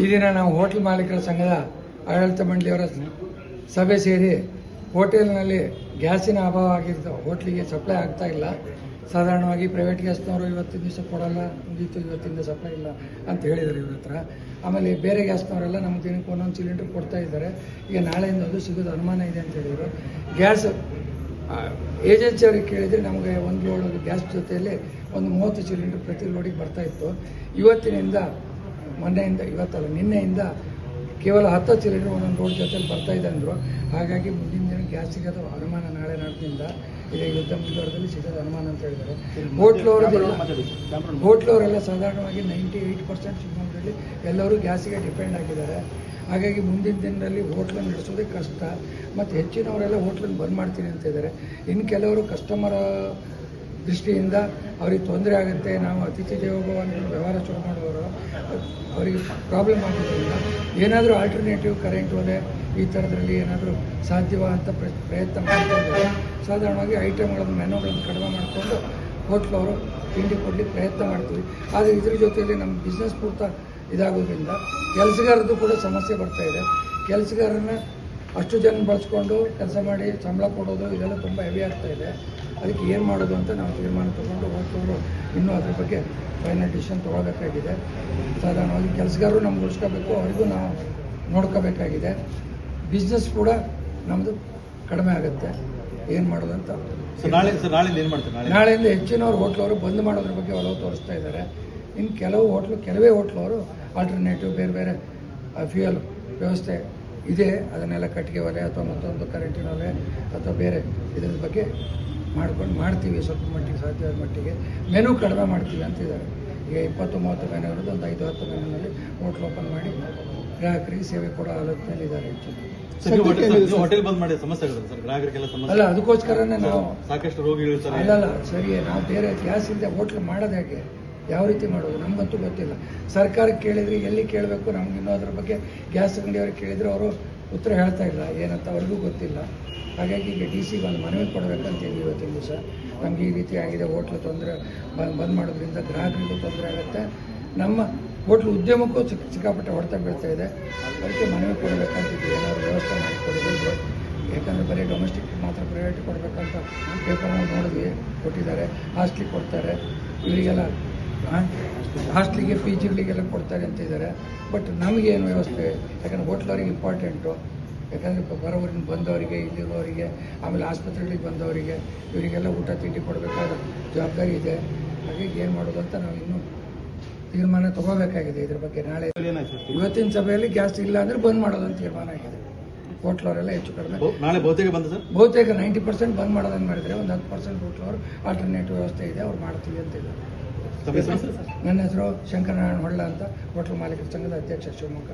ಈ ದಿನ ನಾವು ಹೋಟೆಲ್ ಮಾಲೀಕರ ಸಂಘದ ಆಡಳಿತ ಮಂಡಳಿಯವರ ಸಭೆ ಸೇರಿ ಹೋಟೆಲ್ನಲ್ಲಿ ಗ್ಯಾಸಿನ ಅಭಾವ ಆಗಿದ್ದು ಹೋಟ್ಲಿಗೆ ಸಪ್ಲೈ ಆಗ್ತಾ ಇಲ್ಲ. ಸಾಧಾರಣವಾಗಿ ಪ್ರೈವೇಟ್ ಗ್ಯಾಸ್ನವರು ಇವತ್ತಿನ ದಿವಸ ಕೊಡಲ್ಲ, ಮುಗೀತು ಇವತ್ತಿಂದ ಸಪ್ಲೈ ಇಲ್ಲ ಅಂತ ಹೇಳಿದ್ದಾರೆ ಇವ್ರ ಹತ್ರ. ಆಮೇಲೆ ಬೇರೆ ಗ್ಯಾಸ್ನವರೆಲ್ಲ ನಮ್ಗೆ ದಿನಕ್ಕೆ ಒಂದೊಂದು ಸಿಲಿಂಡರ್ ಕೊಡ್ತಾ ಇದ್ದಾರೆ. ಈಗ ನಾಳೆಯಿಂದ ಅದು ಸಿಗೋದು ಅನುಮಾನ ಇದೆ ಅಂತ ಹೇಳಿದರು. ಗ್ಯಾಸ್ ಏಜೆನ್ಸಿ ಅವ್ರಿಗೆ ಕೇಳಿದರೆ ನಮಗೆ ಒಂದು ಲೋಡ್ ಗ್ಯಾಸ್ ಜೊತೆಯಲ್ಲಿ ಒಂದು 30 ಸಿಲಿಂಡರ್ ಪ್ರತಿ ಲೋಡಿಗೆ ಬರ್ತಾ ಇತ್ತು. ಇವತ್ತಿನಿಂದ ನಿನ್ನೆಯಿಂದ ಕೇವಲ 10 ಸಿಲಿಂಡರ್ ಒಂದೊಂದು ರೋಡ್ ಜೊತೆಲಿ ಬರ್ತಾ ಇದೆ ಅಂದರು. ಹಾಗಾಗಿ ಮುಂದಿನ ದಿನ ಗ್ಯಾಸ್ ಸಿಗೋದು ಅನುಮಾನ. ನಾಳೆ ನಾಡ್ದಿಂದ ಈಗ ಯುದ್ಧ ಮುಂದುವರೆದಲ್ಲಿ ಸಿಗೋದು ಅನುಮಾನ ಅಂತ ಹೇಳಿದ್ದಾರೆ. ಹೋಟ್ಲವರೆಲ್ಲ ಸಾಧಾರಣವಾಗಿ 98% ಶಿವಮೊಗ್ಗದಲ್ಲಿ ಎಲ್ಲರೂ ಗ್ಯಾಸಿಗೆ ಡಿಪೆಂಡ್ ಆಗಿದ್ದಾರೆ. ಹಾಗಾಗಿ ಮುಂದಿನ ದಿನದಲ್ಲಿ ಹೋಟ್ಲನ್ನು ನಡೆಸೋದೇ ಕಷ್ಟ. ಮತ್ತು ಹೆಚ್ಚಿನವರೆಲ್ಲ ಹೋಟ್ಲನ್ನು ಬಂದ್ ಮಾಡ್ತೀನಿ ಅಂತ ಇದ್ದಾರೆ. ಇನ್ನು ಕೆಲವರು ಕಸ್ಟಮರ್ ದೃಷ್ಟಿಯಿಂದ ಅವ್ರಿಗೆ ತೊಂದರೆ ಆಗುತ್ತೆ, ನಾವು ಅತಿಥಿ ದೇವೋಭವ ಅಂತ ವ್ಯವಹಾರ ಶುರು ಮಾಡುವವರು ಅವರಿಗೆ ಪ್ರಾಬ್ಲಮ್ ಆಗೋದ್ರಿಂದ ಏನಾದರೂ ಆಲ್ಟರ್ನೇಟಿವ್ ಕರೆಂಟ್ ಒಲೆ ಈ ಥರದ್ರಲ್ಲಿ ಏನಾದರೂ ಸಾಧ್ಯವ ಅಂತ ಪ್ರಯತ್ನ ಮಾಡ್ತಿದ್ದಾರೆ. ಸಾಧಾರಣವಾಗಿ ಐಟಮ್ಗಳನ್ನು ಮೆನುಗಳನ್ನು ಕಡಿಮೆ ಮಾಡಿಕೊಂಡು ಹೋಟ್ಲವರು ತಿಂಡಿ ಕೊಡಲಿಕ್ಕೆ ಪ್ರಯತ್ನ ಮಾಡ್ತೀವಿ. ಆದರೆ ಇದ್ರ ಜೊತೆಯಲ್ಲಿ ನಮ್ಮ ಬಿಸ್ನೆಸ್ ಪೂರ್ತ ಇದಾಗೋದ್ರಿಂದ ಕೆಲಸಗಾರದ್ದು ಕೂಡ ಸಮಸ್ಯೆ ಬರ್ತಾ ಇದೆ. ಕೆಲಸಗಾರರನ್ನ ಅಷ್ಟು ಜನ ಬಳಸ್ಕೊಂಡು ಕೆಲಸ ಮಾಡಿ ಸಂಬಳ ಕೊಡೋದು ಇದೆಲ್ಲ ತುಂಬ ಹೆವಿ ಆಗ್ತಾ ಇದೆ. ಅದಕ್ಕೆ ಏನು ಮಾಡೋದು ಅಂತ ನಾವು ತೀರ್ಮಾನ ತಗೊಂಡು ಹೋಗ್ತವರು ಇನ್ನೂ ಅದ್ರ ಬಗ್ಗೆ ಫೈನಲ್ ಡಿಸಿಷನ್ ತೊಗೊಳ್ಬೇಕಾಗಿದೆ. ಸಾಧಾರಣವಾಗಿ ಕೆಲಸಗಾರರು ನಮ್ಗೆ ಉಳಿಸ್ಕೋಬೇಕು, ಅವರಿಗೂ ನಾವು ನೋಡ್ಕೋಬೇಕಾಗಿದೆ. ಬಿಸ್ನೆಸ್ ಕೂಡ ನಮ್ಮದು ಕಡಿಮೆ ಆಗುತ್ತೆ. ಏನು ಮಾಡೋದು ಅಂತ ನಾಳೆಯಿಂದ ಹೆಚ್ಚಿನವ್ರು ಹೋಟ್ಲವರು ಬಂದ್ ಮಾಡೋದ್ರ ಬಗ್ಗೆ ಒಲವು ತೋರಿಸ್ತಾ ಇದ್ದಾರೆ. ಇನ್ನು ಕೆಲವೇ ಹೋಟ್ಲವರು ಆಲ್ಟರ್ನೇಟಿವ್ ಬೇರೆ ಬೇರೆ ಫ್ಯೂಯಲ್ ವ್ಯವಸ್ಥೆ ಇದೆ, ಅದನ್ನೆಲ್ಲ ಕಟ್ಟಿಗೆ ಒಲೆ ಅಥವಾ ಮತ್ತೊಂದು ಕರೆಂಟಿನ ಒಲೆ ಅಥವಾ ಬೇರೆ ಇದ್ರ ಬಗ್ಗೆ ಮಾಡ್ತೀವಿ. ಸ್ವಲ್ಪ ಮಟ್ಟಿಗೆ ಸಾಧ್ಯವಾದ ಮಟ್ಟಿಗೆ ಮೆನು ಕಡಿಮೆ ಮಾಡ್ತೀವಿ ಅಂತಿದ್ದಾರೆ. ಈಗ 20-30 ಮೆನು ಇರೋದು ಒಂದು 5-10 ಮೆನುನಲ್ಲಿ ಹೋಟ್ಲ್ ಓಪನ್ ಮಾಡಿ ಗ್ರಾಹಕರಿಗೆ ಸೇವೆ ಕೊಡೋ ಆಲೋಚನೆ ಇದ್ದಾರೆ. ಹೋಟೆಲ್ ಬಂದ್ ಮಾಡಿ ಸಮಸ್ಯೆ ಸರ್, ಗ್ರಾಹಕರಿಗೆಲ್ಲ ಸಮಸ್ಯೆ ಅಲ್ಲ, ಅದಕ್ಕೋಸ್ಕರನೇ ನಾವು ಸಾಕಷ್ಟು ರೋಗಿಗಳು ಅಲ್ಲಲ್ಲ ಸರಿ, ನಾವು ಬೇರೆ ಗ್ಯಾಸ್ ಇಲ್ಲದೆ ಹೋಟ್ಲ್ ಮಾಡೋದು ಹೇಗೆ, ಯಾವ ರೀತಿ ಮಾಡೋದು ನಮಗಂತೂ ಗೊತ್ತಿಲ್ಲ. ಸರ್ಕಾರಕ್ಕೆ ಕೇಳಿದ್ರೆ ಎಲ್ಲಿ ಕೇಳಬೇಕು, ನಮ್ಗೆ ಇನ್ನೂ ಅದ್ರ ಬಗ್ಗೆ ಗ್ಯಾಸ್ ಅಂಗಡಿಯವ್ರಿಗೆ ಕೇಳಿದ್ರೆ ಅವರು ಉತ್ತರ ಹೇಳ್ತಾ ಇಲ್ಲ, ಏನಂತ ಅವ್ರಿಗೂ ಗೊತ್ತಿಲ್ಲ. ಹಾಗಾಗಿ ಈಗ DC ಒಂದು ಮನವಿ ಕೊಡಬೇಕಂತೀವಿ ಇವತ್ತಿನ ದಿವಸ. ನಮ್ಗೆ ಈ ರೀತಿ ಆಗಿದೆ, ಹೋಟ್ಲು ತೊಂದರೆ ಬಂದ್ ಮಾಡೋದ್ರಿಂದ ಗ್ರಾಹಕರಿಗೂ ತೊಂದರೆ ಆಗುತ್ತೆ, ನಮ್ಮ ಹೋಟ್ಲು ಉದ್ಯಮಕ್ಕೂ ಸಿಕ್ಕಾಪಟ್ಟೆ ಹೊಡೆತ ಬೀಳ್ತಾ ಇದೆ. ಅದಕ್ಕೆ ಮನವಿ ಕೊಡಬೇಕಂತಿದ್ವಿ, ಏನಾದರೂ ವ್ಯವಸ್ಥೆ ಮಾಡಿ ಕೊಡೋದಿದ್ರೆ. ಯಾಕಂದರೆ ಬರೀ ಡೊಮೆಸ್ಟಿಕ್ ಮಾತ್ರ ಪ್ರೈವೇಟ್ ಕೊಡಬೇಕಂತ ಪೇಪರ್ನಲ್ಲಿ ನೋಡಿದ್ವಿ, ಕೊಟ್ಟಿದ್ದಾರೆ. ಹಾಸ್ಟ್ಲಿಗೆ ಕೊಡ್ತಾರೆ, ಇವರಿಗೆಲ್ಲ ಹಾಸ್ಟ್ಲಿಗೆ PGಗಳಿಗೆಲ್ಲ ಕೊಡ್ತಾರೆ ಅಂತಿದ್ದಾರೆ. ಬಟ್ ನಮಗೇನು ವ್ಯವಸ್ಥೆ, ಯಾಕಂದರೆ ಹೋಟ್ಲವ್ರಿಗೆ ಇಂಪಾರ್ಟೆಂಟು. ಯಾಕಂದರೆ ಬರೋವರಿಗೆ ಬಂದವರಿಗೆ, ಇಲ್ಲಿರೋರಿಗೆ, ಆಮೇಲೆ ಆಸ್ಪತ್ರೆಗಳಿಗೆ ಬಂದವರಿಗೆ ಇವರಿಗೆಲ್ಲ ಊಟ ತಿಂಡಿ ಕೊಡಬೇಕಾದ ಜವಾಬ್ದಾರಿ ಇದೆ. ಹಾಗಾಗಿ ಏನು ಮಾಡೋದು ಅಂತ ನಾವು ಇನ್ನೂ ತೀರ್ಮಾನ ತಗೋಬೇಕಾಗಿದೆ ಇದ್ರ ಬಗ್ಗೆ. ನಾಳೆ ಇವತ್ತಿನ ಸಭೆಯಲ್ಲಿ ಗ್ಯಾಸ್ ಇಲ್ಲ ಅಂದರೆ ಬಂದ್ ಮಾಡೋದಂತ ತೀರ್ಮಾನ ಆಗಿದೆ. ಹೋಟ್ಲವರೆಲ್ಲ ಹೆಚ್ಚು ಕಡಿಮೆ ನಾಳೆ ಬಹುತೇಕ 90% ಬಂದ್ ಮಾಡೋದನ್ನು ಮಾಡಿದರೆ ಒಂದು 10% ಹೋಟ್ಲವರು ಆಲ್ಟರ್ನೇಟಿವ್ ವ್ಯವಸ್ಥೆ ಇದೆ, ಅವ್ರು ಮಾಡ್ತೀವಿ ಅಂತ ಇದ್ದಾರೆ. ನನ್ನ ಹೆಸರು ಶಂಕರನಾರಾಯಣ ಹೊಳ್ಳ ಅಂತ, ಹೋಟೆಲ್ ಮಾಲೀಕರ ಸಂಘದ ಅಧ್ಯಕ್ಷ, ಶಿವಮೊಗ್ಗ.